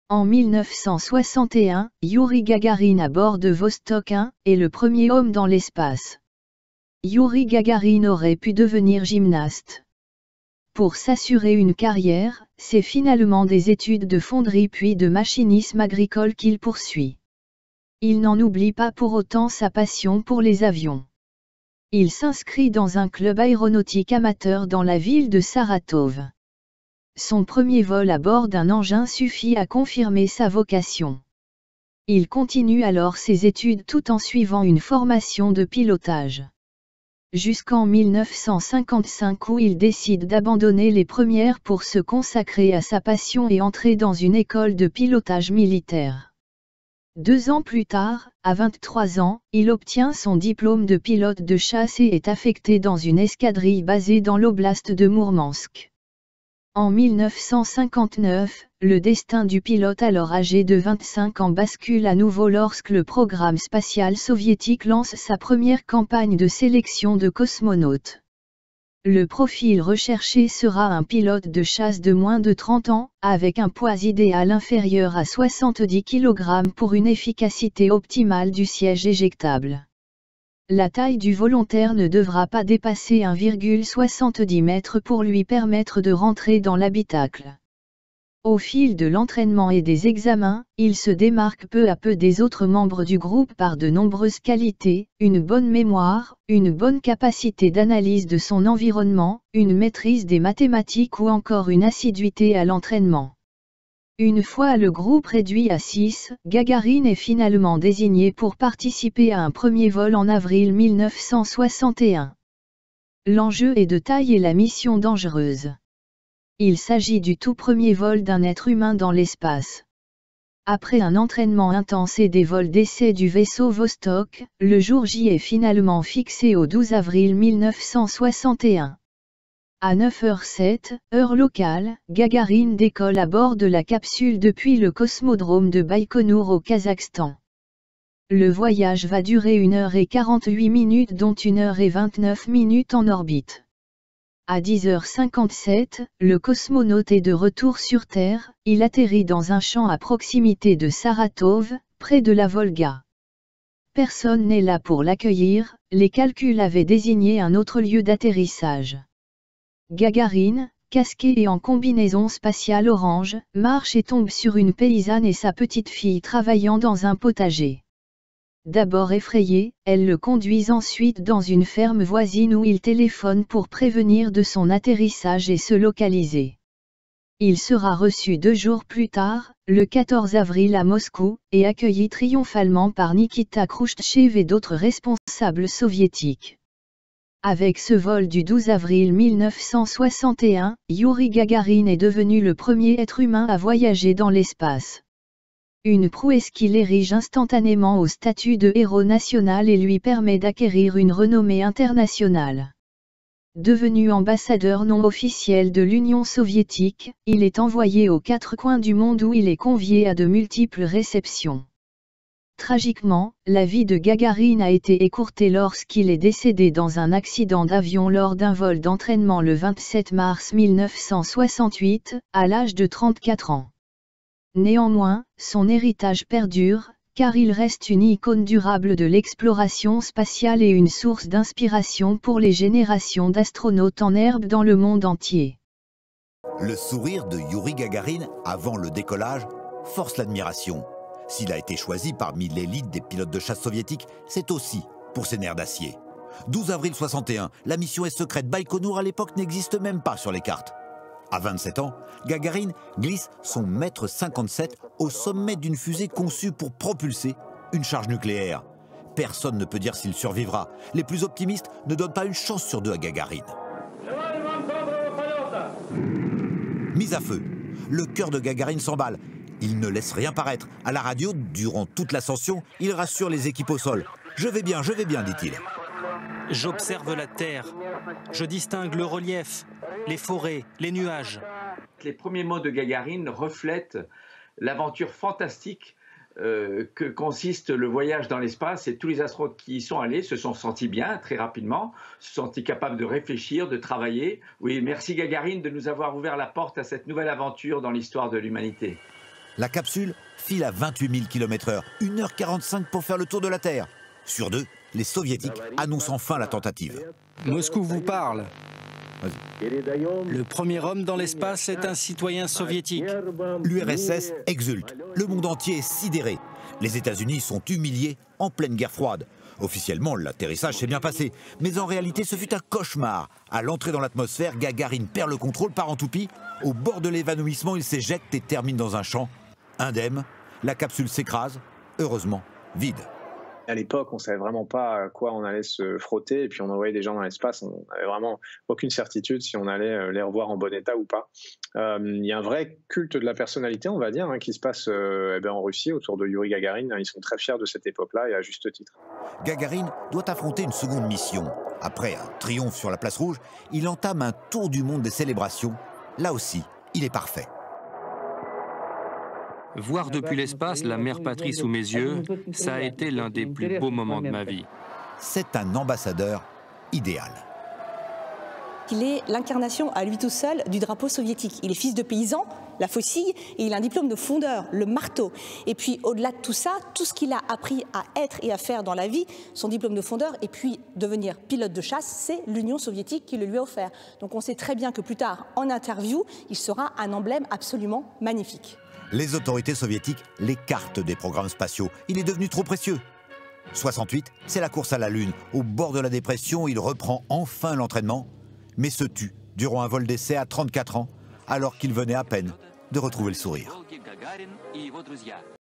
En 1961, Youri Gagarin à bord de Vostok 1 est le premier homme dans l'espace. Youri Gagarin aurait pu devenir gymnaste. Pour s'assurer une carrière, c'est finalement des études de fonderie puis de machinisme agricole qu'il poursuit. Il n'en oublie pas pour autant sa passion pour les avions. Il s'inscrit dans un club aéronautique amateur dans la ville de Saratov. Son premier vol à bord d'un engin suffit à confirmer sa vocation. Il continue alors ses études tout en suivant une formation de pilotage. Jusqu'en 1955 où il décide d'abandonner les premières pour se consacrer à sa passion et entrer dans une école de pilotage militaire. 2 ans plus tard, à 23 ans, il obtient son diplôme de pilote de chasse et est affecté dans une escadrille basée dans l'oblast de Mourmansk. En 1959, le destin du pilote alors âgé de 25 ans bascule à nouveau lorsque le programme spatial soviétique lance sa première campagne de sélection de cosmonautes. Le profil recherché sera un pilote de chasse de moins de 30 ans, avec un poids idéal inférieur à 70 kg pour une efficacité optimale du siège éjectable. La taille du volontaire ne devra pas dépasser 1,70 m pour lui permettre de rentrer dans l'habitacle. Au fil de l'entraînement et des examens, il se démarque peu à peu des autres membres du groupe par de nombreuses qualités, une bonne mémoire, une bonne capacité d'analyse de son environnement, une maîtrise des mathématiques ou encore une assiduité à l'entraînement. Une fois le groupe réduit à 6, Gagarin est finalement désigné pour participer à un premier vol en avril 1961. L'enjeu est de taille et la mission dangereuse. Il s'agit du tout premier vol d'un être humain dans l'espace. Après un entraînement intense et des vols d'essai du vaisseau Vostok, le jour J est finalement fixé au 12 avril 1961. À 9h07, heure locale, Gagarin décolle à bord de la capsule depuis le cosmodrome de Baïkonour au Kazakhstan. Le voyage va durer 1h48 dont 1h29 en orbite. À 10h57, le cosmonaute est de retour sur Terre, il atterrit dans un champ à proximité de Saratov, près de la Volga. Personne n'est là pour l'accueillir, les calculs avaient désigné un autre lieu d'atterrissage. Gagarin, casqué et en combinaison spatiale orange, marche et tombe sur une paysanne et sa petite fille travaillant dans un potager. D'abord effrayée, elle le conduit ensuite dans une ferme voisine où il téléphone pour prévenir de son atterrissage et se localiser. Il sera reçu 2 jours plus tard, le 14 avril à Moscou, et accueilli triomphalement par Nikita Khrouchtchev et d'autres responsables soviétiques. Avec ce vol du 12 avril 1961, Youri Gagarin est devenu le premier être humain à voyager dans l'espace. Une prouesse qui l'érige instantanément au statut de héros national et lui permet d'acquérir une renommée internationale. Devenu ambassadeur non officiel de l'Union soviétique, il est envoyé aux 4 coins du monde où il est convié à de multiples réceptions. Tragiquement, la vie de Gagarin a été écourtée lorsqu'il est décédé dans un accident d'avion lors d'un vol d'entraînement le 27 mars 1968, à l'âge de 34 ans. Néanmoins, son héritage perdure, car il reste une icône durable de l'exploration spatiale et une source d'inspiration pour les générations d'astronautes en herbe dans le monde entier. Le sourire de Youri Gagarin avant le décollage force l'admiration. S'il a été choisi parmi l'élite des pilotes de chasse soviétiques, c'est aussi pour ses nerfs d'acier. 12 avril 61, la mission est secrète. Baïkonour à l'époque n'existe même pas sur les cartes. À 27 ans, Gagarin glisse son mètre 57 au sommet d'une fusée conçue pour propulser une charge nucléaire. Personne ne peut dire s'il survivra. Les plus optimistes ne donnent pas une chance sur 2 à Gagarin. Mise à feu, le cœur de Gagarin s'emballe. Il ne laisse rien paraître. À la radio, durant toute l'ascension, il rassure les équipes au sol. « Je vais bien, dit-il. » J'observe la Terre. Je distingue le relief, les forêts, les nuages. Les premiers mots de Gagarine reflètent l'aventure fantastique que consiste le voyage dans l'espace, et tous les astronautes qui y sont allés se sont sentis bien très rapidement, se sont sentis capables de réfléchir, de travailler. Oui, merci Gagarine de nous avoir ouvert la porte à cette nouvelle aventure dans l'histoire de l'humanité. La capsule file à 28 000 km/h, 1h45 pour faire le tour de la Terre. Sur 2, les soviétiques annoncent enfin la tentative. Moscou vous parle. Vas-y. Le premier homme dans l'espace est un citoyen soviétique. L'URSS exulte. Le monde entier est sidéré. Les États-Unis sont humiliés en pleine guerre froide. Officiellement, l'atterrissage s'est bien passé. Mais en réalité, ce fut un cauchemar. À l'entrée dans l'atmosphère, Gagarine perd le contrôle, part en toupie. Au bord de l'évanouissement, il s'éjecte et termine dans un champ. Indemne, la capsule s'écrase, heureusement vide. À l'époque, on ne savait vraiment pas à quoi on allait se frotter, et puis on envoyait des gens dans l'espace, on n'avait vraiment aucune certitude si on allait les revoir en bon état ou pas. Il y a un vrai culte de la personnalité, on va dire, qui se passe en Russie autour de Youri Gagarine. Ils sont très fiers de cette époque-là, et à juste titre. Gagarine doit affronter une seconde mission. Après un triomphe sur la place rouge, il entame un tour du monde des célébrations. Là aussi, il est parfait. Voir depuis l'espace la mère patrie sous mes yeux, ça a été l'un des plus beaux moments de ma vie. C'est un ambassadeur idéal. Il est l'incarnation à lui tout seul du drapeau soviétique. Il est fils de paysan, la faucille, et il a un diplôme de fondeur, le marteau. Et puis au-delà de tout ça, tout ce qu'il a appris à être et à faire dans la vie, son diplôme de fondeur, et puis devenir pilote de chasse, c'est l'Union soviétique qui le lui a offert. Donc on sait très bien que plus tard, en interview, il sera un emblème absolument magnifique. Les autorités soviétiques l'écartent des programmes spatiaux. Il est devenu trop précieux. 68, c'est la course à la Lune. Au bord de la dépression, il reprend enfin l'entraînement, mais se tue durant un vol d'essai à 34 ans, alors qu'il venait à peine de retrouver le sourire.